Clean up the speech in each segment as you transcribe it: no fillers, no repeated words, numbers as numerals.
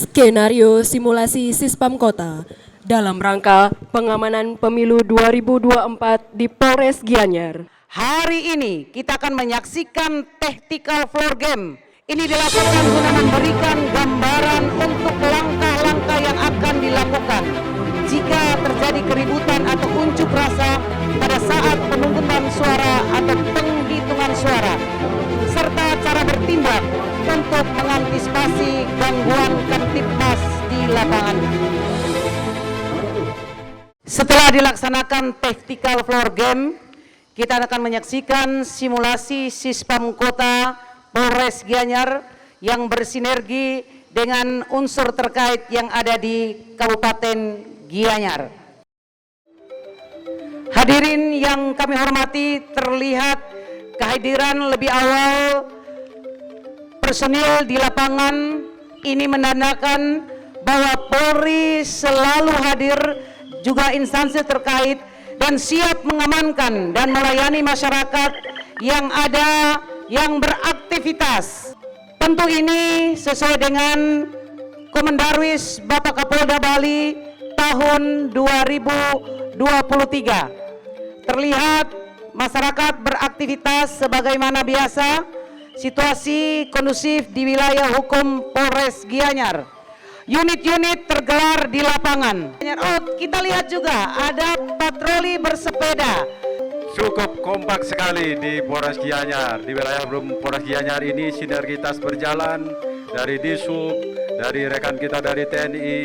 Skenario simulasi Sispam Kota dalam rangka pengamanan pemilu 2024 di Polres Gianyar. Hari ini kita akan menyaksikan tactical floor game. Ini dilakukan guna memberikan gambaran untuk langkah-langkah yang akan dilakukan jika terjadi keributan atau unjuk rasa pada saat pemungutan suara atau penghitungan suara, serta cara bertindak untuk mengantisipasi gangguan Kamtibmas di lapangan. Setelah dilaksanakan tactical floor game, kita akan menyaksikan simulasi Sispam Kota Polres Gianyar yang bersinergi dengan unsur terkait yang ada di Kabupaten Gianyar. Hadirin yang kami hormati, terlihat kehadiran lebih awal personil di lapangan. Ini menandakan bahwa Polri selalu hadir, juga instansi terkait, dan siap mengamankan dan melayani masyarakat yang ada yang beraktivitas. Tentu ini sesuai dengan Komendarwis Bapak Kapolda Bali tahun 2023. Terlihat masyarakat beraktivitas sebagaimana biasa, situasi kondusif di wilayah hukum Polres Gianyar. Unit-unit tergelar di lapangan. Oh, kita lihat juga ada patroli bersepeda. Cukup kompak sekali di Polres Gianyar. Di wilayah Polres Gianyar ini sinergitas berjalan dari Disub, dari rekan kita dari TNI,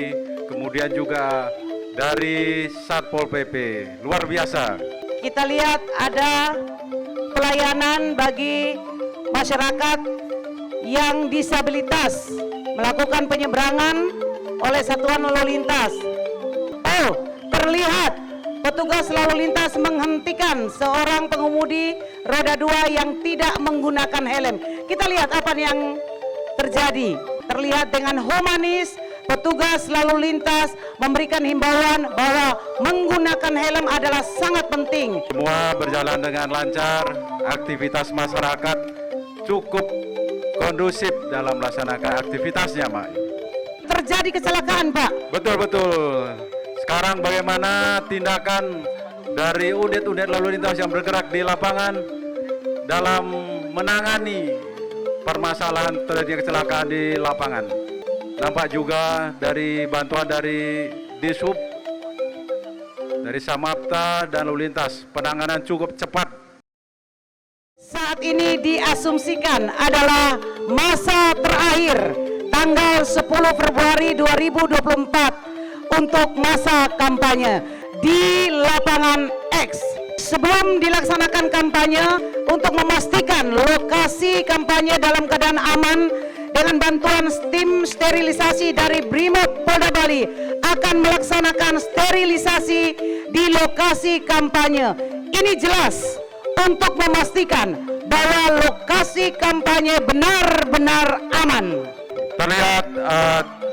kemudian juga dari Satpol PP. Luar biasa. Kita lihat ada pelayanan bagi masyarakat yang disabilitas melakukan penyeberangan oleh satuan lalu lintas. Oh, terlihat petugas lalu lintas menghentikan seorang pengemudi roda 2 yang tidak menggunakan helm. Kita lihat apa yang terjadi. Terlihat dengan humanis, petugas lalu lintas memberikan himbauan bahwa menggunakan helm adalah sangat penting. Semua berjalan dengan lancar, aktivitas masyarakat cukup kondusif dalam melaksanakan aktivitasnya, Pak. Terjadi kecelakaan, Pak. Betul. Sekarang bagaimana tindakan dari unit-unit lalu lintas yang bergerak di lapangan dalam menangani permasalahan terjadi kecelakaan di lapangan. Nampak juga dari bantuan dari Disub, dari Samapta dan lalu lintas, penanganan cukup cepat. Saat ini diasumsikan adalah masa terakhir tanggal 10 Februari 2024 untuk masa kampanye di lapangan X. Sebelum dilaksanakan kampanye, untuk memastikan lokasi kampanye dalam keadaan aman, dengan bantuan tim sterilisasi dari Brimob Polda Bali akan melaksanakan sterilisasi di lokasi kampanye. Ini jelas untuk memastikan bahwa lokasi kampanye benar-benar aman. Terlihat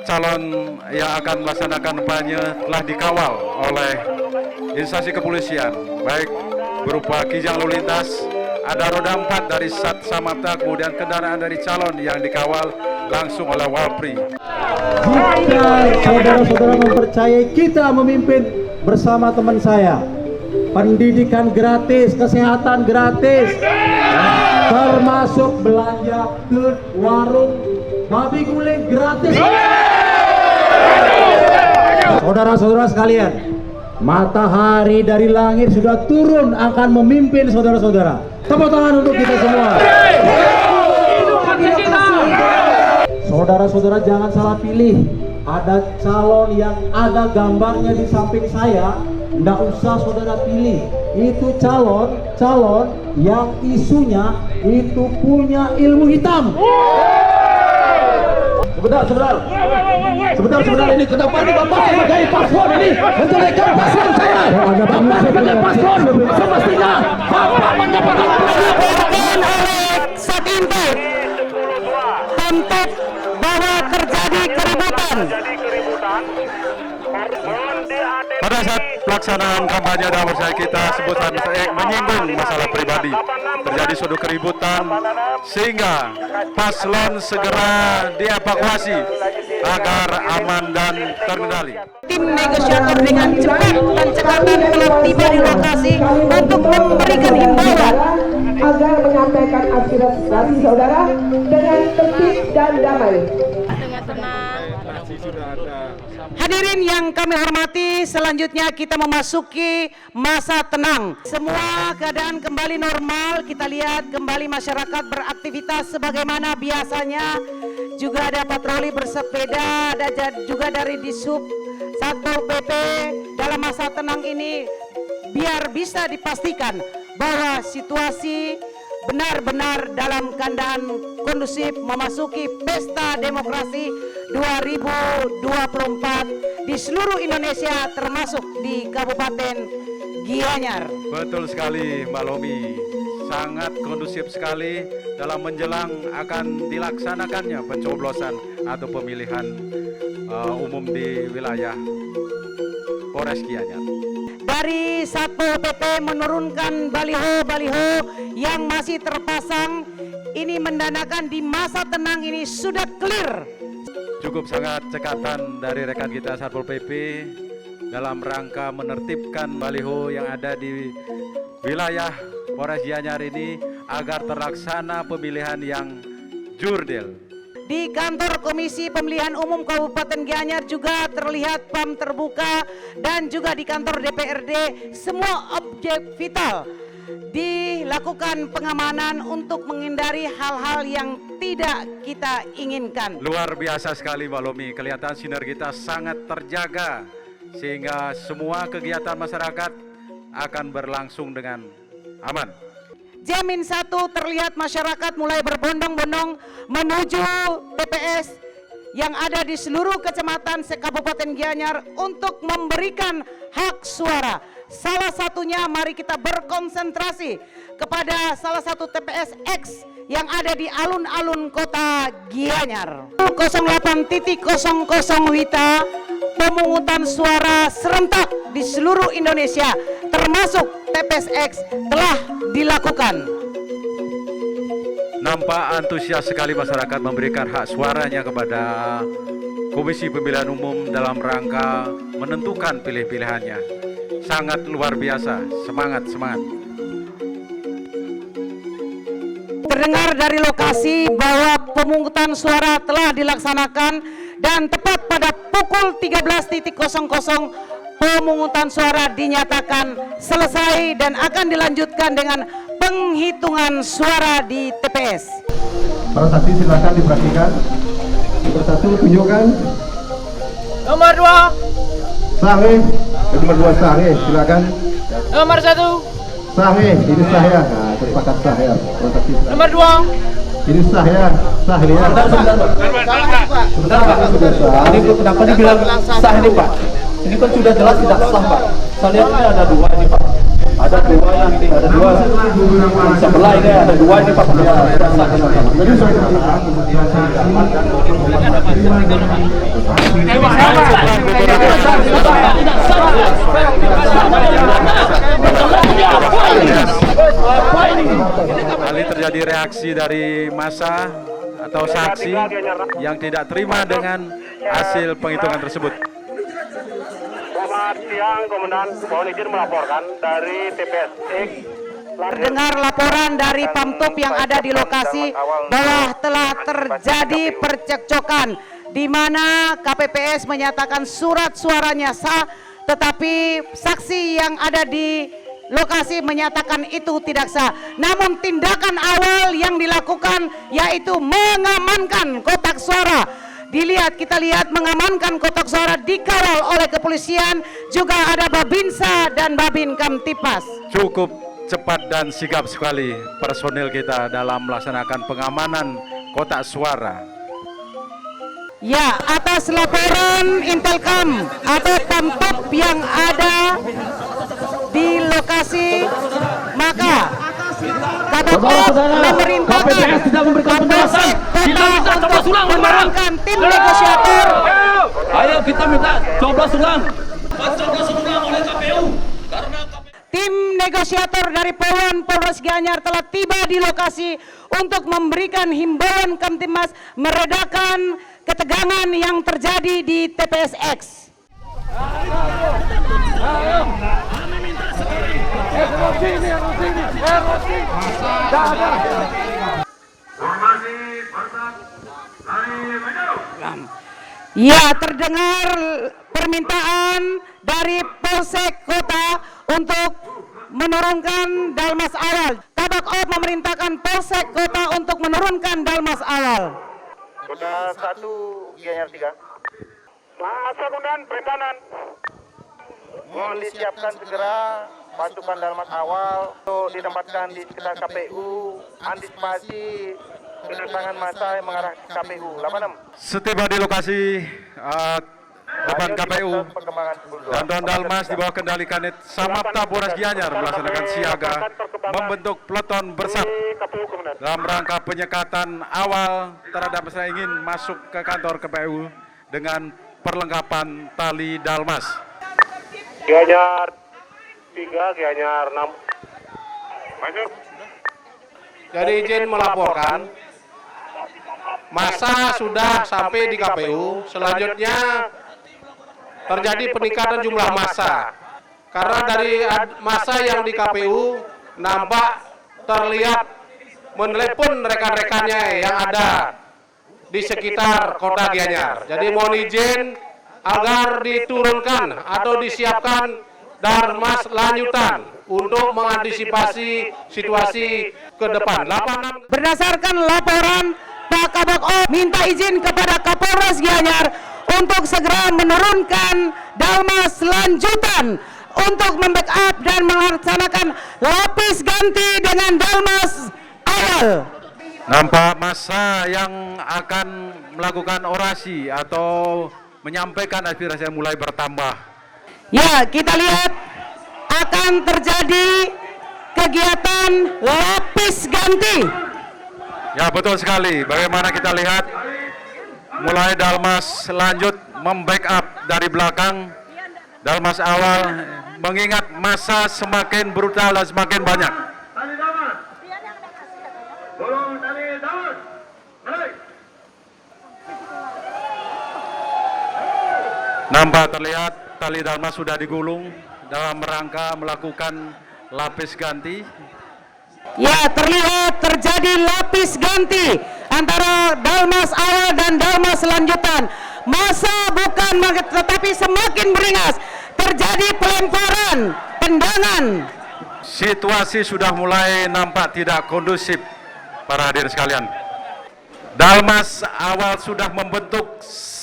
calon yang akan melaksanakan kampanye telah dikawal oleh instansi kepolisian, baik berupa kijang lalu lintas, ada roda 4 dari Samapta, kemudian kendaraan dari calon yang dikawal langsung oleh Walpri. Jika saudara-saudara mempercayai kita memimpin bersama teman saya, pendidikan gratis, kesehatan gratis, termasuk belanja ke warung babi guling gratis. Saudara-saudara sekalian, matahari dari langit sudah turun akan memimpin saudara-saudara. Tepuk tangan untuk kita semua. Saudara-saudara jangan salah pilih. Ada calon yang ada gambarnya di samping saya, nggak usah saudara pilih. Itu calon yang isunya itu punya ilmu hitam. Sebentar ini kenapa nih Bapak sebagai paslon ini menjelekkan paslon saya? Bapak sebagai paslon semestinya Bapak menyebutkan oleh Satinto untuk bahwa terjadi keributan. Pada saat pelaksanaan kampanye dalam saya kita sebutkan menyinggung masalah pribadi, terjadi suatu keributan sehingga paslon segera dievakuasi agar aman dan terkendali. Tim negosiator dengan cepat dan cekatan telah tiba di lokasi untuk memberikan himbauan agar menyampaikan aspirasi saudara dengan tertib dan damai. Hadirin yang kami hormati, selanjutnya kita memasuki masa tenang. Semua keadaan kembali normal, kita lihat kembali masyarakat beraktivitas sebagaimana biasanya. Juga ada patroli bersepeda, ada juga dari Disub Satpol PP. Dalam masa tenang ini biar bisa dipastikan bahwa situasi benar-benar dalam keadaan kondusif memasuki pesta demokrasi 2024 di seluruh Indonesia termasuk di Kabupaten Gianyar. Betul sekali Mbak Lomi, sangat kondusif sekali dalam menjelang akan dilaksanakannya pencoblosan atau pemilihan umum di wilayah Polres Gianyar. Dari Satpol PP menurunkan baliho-baliho yang masih terpasang, ini menandakan di masa tenang ini sudah clear. Cukup sangat cekatan dari rekan kita Satpol PP dalam rangka menertibkan baliho yang ada di wilayah Polres Gianyar ini agar terlaksana pemilihan yang jurdil. Di kantor Komisi Pemilihan Umum Kabupaten Gianyar juga terlihat PAM terbuka, dan juga di kantor DPRD semua objek vital dilakukan pengamanan untuk menghindari hal-hal yang tidak kita inginkan. Luar biasa sekali Mbak Lomi, kelihatan sinergitas sangat terjaga sehingga semua kegiatan masyarakat akan berlangsung dengan aman. Jamin 1 terlihat masyarakat mulai berbondong-bondong menuju TPS yang ada di seluruh kecamatan se-Kabupaten Gianyar untuk memberikan hak suara. Salah satunya mari kita berkonsentrasi kepada salah satu TPS X yang ada di alun-alun kota Gianyar. 08.00 Wita, pemungutan suara serentak di seluruh Indonesia termasuk TPS X telah dilakukan. Nampak antusias sekali masyarakat memberikan hak suaranya kepada Komisi Pemilihan Umum dalam rangka menentukan pilih-pilihannya. Sangat luar biasa, semangat. Terdengar dari lokasi bahwa pemungutan suara telah dilaksanakan dan tepat pada pukul 13.00 pemungutan suara dinyatakan selesai dan akan dilanjutkan dengan penghitungan suara di TPS. Para saksi silakan diperhatikan. Nomor 1 tunjukkan. Nomor 2. Sahe. Nomor 2 Sahe, silakan. Nomor 1. Sahe, ini saya. Nah, sepakat saya. Para saksi silakan. Nomor 2. Ini saya. Sahlia. Sebentar Pak, ini kenapa dibilang sah ini Pak? Ini kan sudah jelas tidak sah Pak. Saya lihat ini ada 2 ini Pak. Ada 2 yang ada 2 sebelah ini ada 2 ini Pak. Jadi Kali terjadi reaksi dari massa atau saksi yang tidak terima dengan hasil penghitungan tersebut. Selamat siang Komandan, mohon izin melaporkan dari TPS X. Terdengar laporan dari Pamtop yang ada di lokasi bahwa telah terjadi percekcokan di mana KPPS menyatakan surat suaranya sah, tetapi saksi yang ada di lokasi menyatakan itu tidak sah. Namun tindakan awal yang dilakukan yaitu mengamankan kotak suara. Kita lihat mengamankan kotak suara dikawal oleh kepolisian, juga ada Babinsa dan Babin Kamtipas. Cukup cepat dan sigap sekali personil kita dalam melaksanakan pengamanan kotak suara. Ya, atas laporan Intelkam atau Pamtop yang ada di lokasi, maka KPPS memerintahkan KPPS untuk menurunkan tim negosiator. ayo kita minta coblos ulang. Tim negosiator dari Polres Gianyar telah tiba di lokasi untuk memberikan himbauan Kamtimas meredakan ketegangan yang terjadi di TPSX. Ya, terdengar permintaan dari Polsek Kota untuk menurunkan Dalmas awal. Kabak Op memerintahkan Polsek Kota untuk menurunkan Dalmas awal. Kota 1 Gianyar 3. Masa kemudian perintahkan. Mohon disiapkan segera pasukan Dalmas awal untuk ditempatkan di sekitar KPU, antisipasi kedatangan massa yang mengarah ke KPU. 86. Setiba di lokasi depan KPU, Danton Dalmas di bawah kendali Kanit Samapta Polres Gianyar melaksanakan siaga membentuk peleton bersat dalam rangka penyekatan awal terhadap yang ingin masuk ke kantor KPU dengan perlengkapan tali Dalmas. Gianyar 3, Gianyar 6. Masuk. Jadi izin melaporkan, massa sudah sampai di KPU. Selanjutnya terjadi peningkatan jumlah massa. Karena dari massa yang di KPU nampak terlihat menelepon rekan-rekannya yang ada di sekitar kota Gianyar. Jadi mohon izin agar diturunkan atau disiapkan Dalmas lanjutan untuk mengantisipasi situasi ke depan. 86. Berdasarkan laporan Pak Kabak O minta izin kepada Kapolres Gianyar untuk segera menurunkan Dalmas lanjutan untuk membackup dan melaksanakan lapis ganti dengan Dalmas awal. Nampak massa yang akan melakukan orasi atau menyampaikan aspirasi yang mulai bertambah. Ya, kita lihat akan terjadi kegiatan lapis ganti. Ya, betul sekali. Bagaimana kita lihat mulai Dalmas lanjut membackup dari belakang Dalmas awal, mengingat massa semakin brutal dan semakin banyak. Nampak terlihat tali Dalmas sudah digulung dalam rangka melakukan lapis ganti. Ya, terlihat terjadi lapis ganti antara Dalmas awal dan Dalmas lanjutan. Massa bukan tetapi semakin beringas. Terjadi pelemparan, tendangan. Situasi sudah mulai nampak tidak kondusif, para hadirin sekalian. Dalmas awal sudah membentuk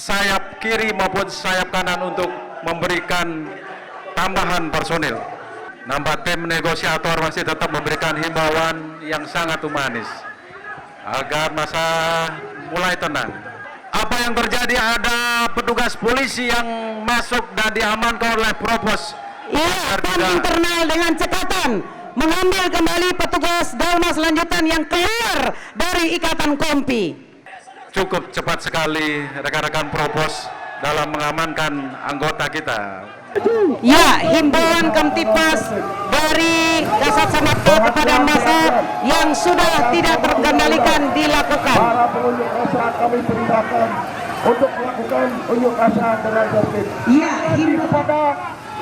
sayap kiri maupun sayap kanan untuk memberikan tambahan personil. Nampak tim negosiator masih tetap memberikan himbauan yang sangat humanis agar massa mulai tenang. Apa yang terjadi? Ada petugas polisi yang masuk dan diamankan oleh Propos. Iya, tim internal dengan cekatan mengambil kembali petugas Dalmas lanjutan yang keluar dari ikatan kompi. Cukup cepat sekali rekan-rekan Propos dalam mengamankan anggota kita. Ya, himbauan Kamtipas dari Kasat Samapta kepada massa yang sudah tidak terkendalikan dilakukan. Para pengunjuk rasa kami perintahkan untuk melakukan unjuk rasa dengan tertib. Ya, Kepada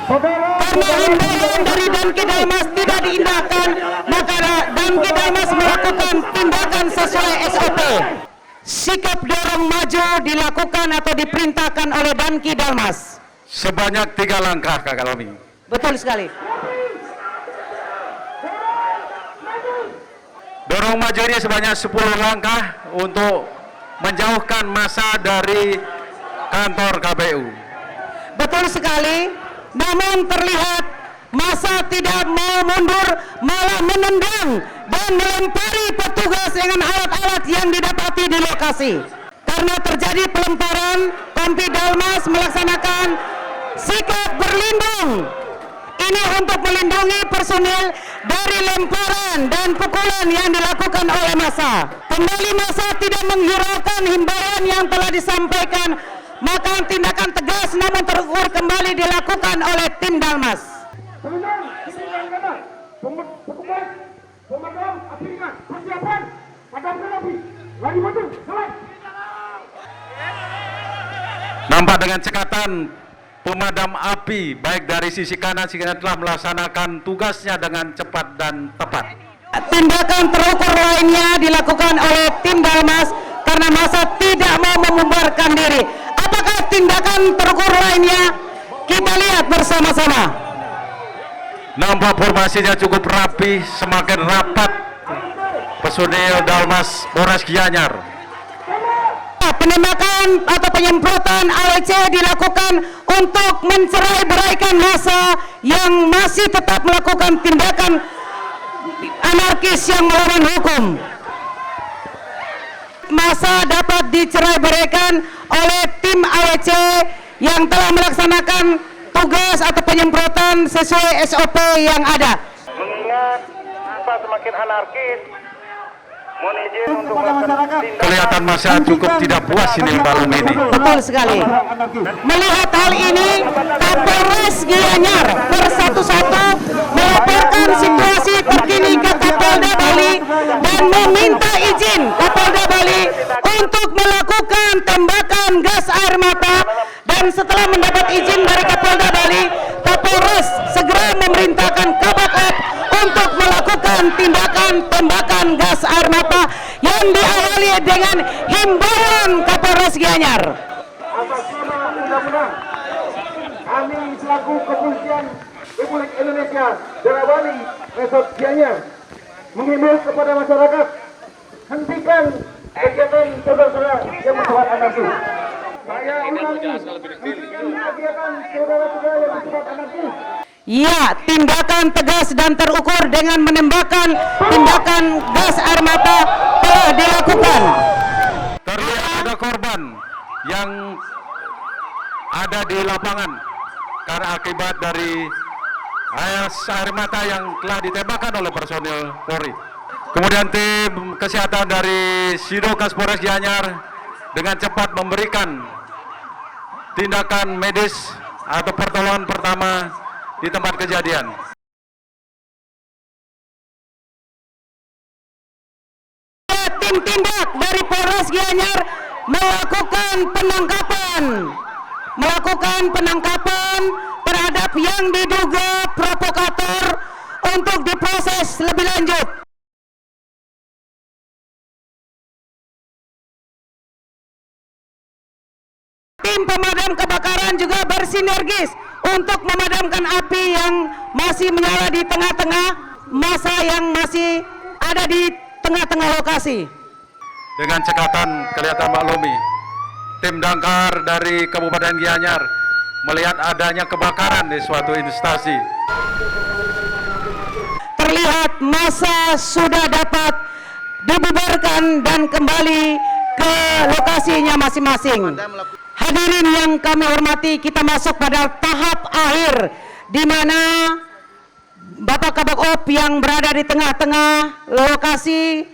saudara. karena himbauan dari Damki Dalmas tidak diindahkan, maka Damki Dalmas melakukan tindakan sesuai SOP. Sikap dorong maju dilakukan atau diperintahkan oleh Damki Dalmas. Sebanyak 3 langkah, Kakak Lomi. Betul sekali. Dorong maju ini sebanyak 10 langkah untuk menjauhkan massa dari kantor KPU. Betul sekali. Namun terlihat massa tidak mau mundur, malah menendang dan melempari petugas dengan alat-alat yang didapati di lokasi. Karena terjadi pelemparan, Kompi Dalmas melaksanakan sikap berlindung. Ini untuk melindungi personil dari lemparan dan pukulan yang dilakukan oleh massa. Kembali massa tidak menghiraukan himbauan yang telah disampaikan, maka tindakan tegas namun terukur kembali dilakukan oleh tim Dalmas. Pemadam api ringan, persiapan, padamkan api, lagi maju, selesai. Nampak dengan cekatan pemadam api baik dari sisi kanan sisi kiri telah melaksanakan tugasnya dengan cepat dan tepat. Tindakan terukur lainnya dilakukan oleh tim Dalmas karena masa tidak mau membubarkan diri. Apakah tindakan terukur lainnya? Kita lihat bersama-sama. Nampak formasinya cukup rapi, semakin rapat personil Dalmas Polres Gianyar. Penembakan atau penyemprotan AWC dilakukan untuk mencerai-beraikan massa yang masih tetap melakukan tindakan anarkis yang melawan hukum. Massa dapat dicerai-beraikan oleh tim AWC yang telah melaksanakan tugas atau penyemprotan sesuai SOP yang ada. Mengingat masa semakin anarkis, mohon izin untuk melakukan Kelihatan masa cukup tidak puas ini malam ini. Betul sekali. Melihat hal ini, Kapolres Gianyar bersatu-satu melaporkan situasi terkini ke Kapolda Bali dan meminta izin Kapolda Bali untuk melakukan tembakan gas air mata, dan setelah mendapat izin dari Kapolda Bali, Kapolres segera memerintahkan Kabakop untuk melakukan tindakan tembakan gas air mata yang diawali dengan himbauan Kapolres Gianyar. Atas nama undang-undang, kami selaku Kepolisian Republik Indonesia Daerah Bali Resort Gianyar menghimbau kepada masyarakat, hentikan kegiatan saudara-saudara yang bersifat anarkis. Saya ulangi, hentikan kegiatan saudara-saudara yang bersifat anarkis. Ya, tindakan tegas dan terukur dengan menembakkan tindakan gas air mata telah dilakukan. Terlihat ada korban yang ada di lapangan karena akibat dari air mata yang telah ditembakkan oleh personil Polri. Kemudian tim kesehatan dari Sidokas Polres Gianyar dengan cepat memberikan tindakan medis atau pertolongan pertama di tempat kejadian. Tim tindak dari Polres Gianyar melakukan penangkapan terhadap yang diduga provokator untuk diproses lebih lanjut. Tim pemadam kebakaran juga bersinergis untuk memadamkan api yang masih menyala di tengah-tengah massa yang masih ada di tengah-tengah lokasi. Dengan cekatan kelihatan maklumi, tim damkar dari Kabupaten Gianyar melihat adanya kebakaran di suatu instansi. Terlihat massa sudah dapat dibubarkan dan kembali ke lokasinya masing-masing. Hadirin yang kami hormati, kita masuk pada tahap akhir di mana Bapak Kabakop yang berada di tengah-tengah lokasi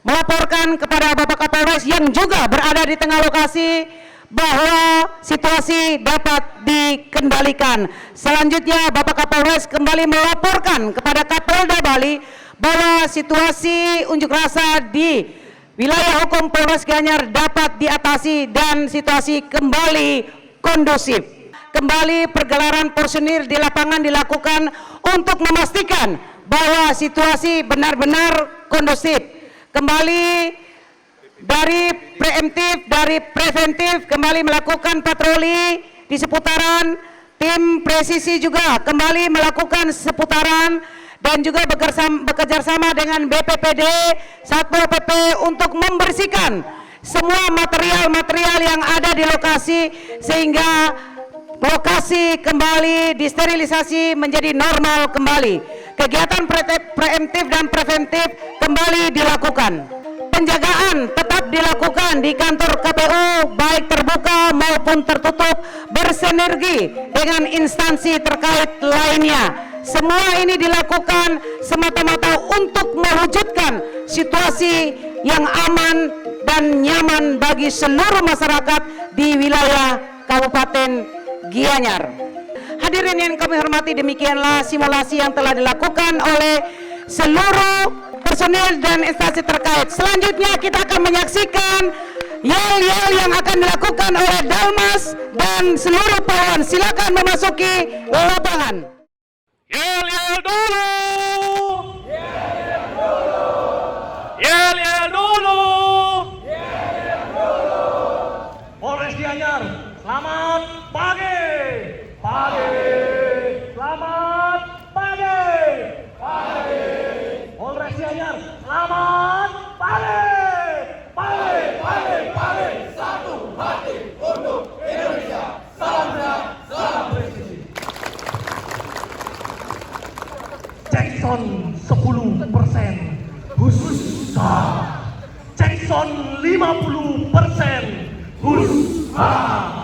melaporkan kepada Bapak Kapolres yang juga berada di tengah lokasi bahwa situasi dapat dikendalikan. Selanjutnya Bapak Kapolres kembali melaporkan kepada Kapolda Bali bahwa situasi unjuk rasa di wilayah hukum Polres Gianyar dapat diatasi dan situasi kembali kondusif. Kembali pergelaran personil di lapangan dilakukan untuk memastikan bahwa situasi benar-benar kondusif. Kembali dari preemptif, dari preventif, kembali melakukan patroli di seputaran. Tim presisi juga kembali melakukan seputaran dan juga bekerja sama dengan BPPD, Satpol PP untuk membersihkan semua material-material yang ada di lokasi sehingga lokasi kembali disterilisasi menjadi normal kembali. Kegiatan preemptif dan preventif kembali dilakukan. Penjagaan tetap dilakukan di kantor KPU baik terbuka maupun tertutup bersinergi dengan instansi terkait lainnya. Semua ini dilakukan semata-mata untuk mewujudkan situasi yang aman dan nyaman bagi seluruh masyarakat di wilayah Kabupaten Gianyar. Hadirin yang kami hormati, demikianlah simulasi yang telah dilakukan oleh seluruh personil dan instansi terkait. Selanjutnya kita akan menyaksikan yel-yel yang akan dilakukan oleh Dalmas dan seluruh pahlawan silakan memasuki lapangan. Yel yel dulu. Yel yel dulu. Polres Gianyar, selamat pagi. Pagi. Selamat pagi. Pagi. Polres Gianyar, selamat pagi. Pagi, pagi, pagi. Satu hati untuk Indonesia. Salam sehat, salam presisi. Jackson 10%, Hussa. Jackson 50%, Hussa.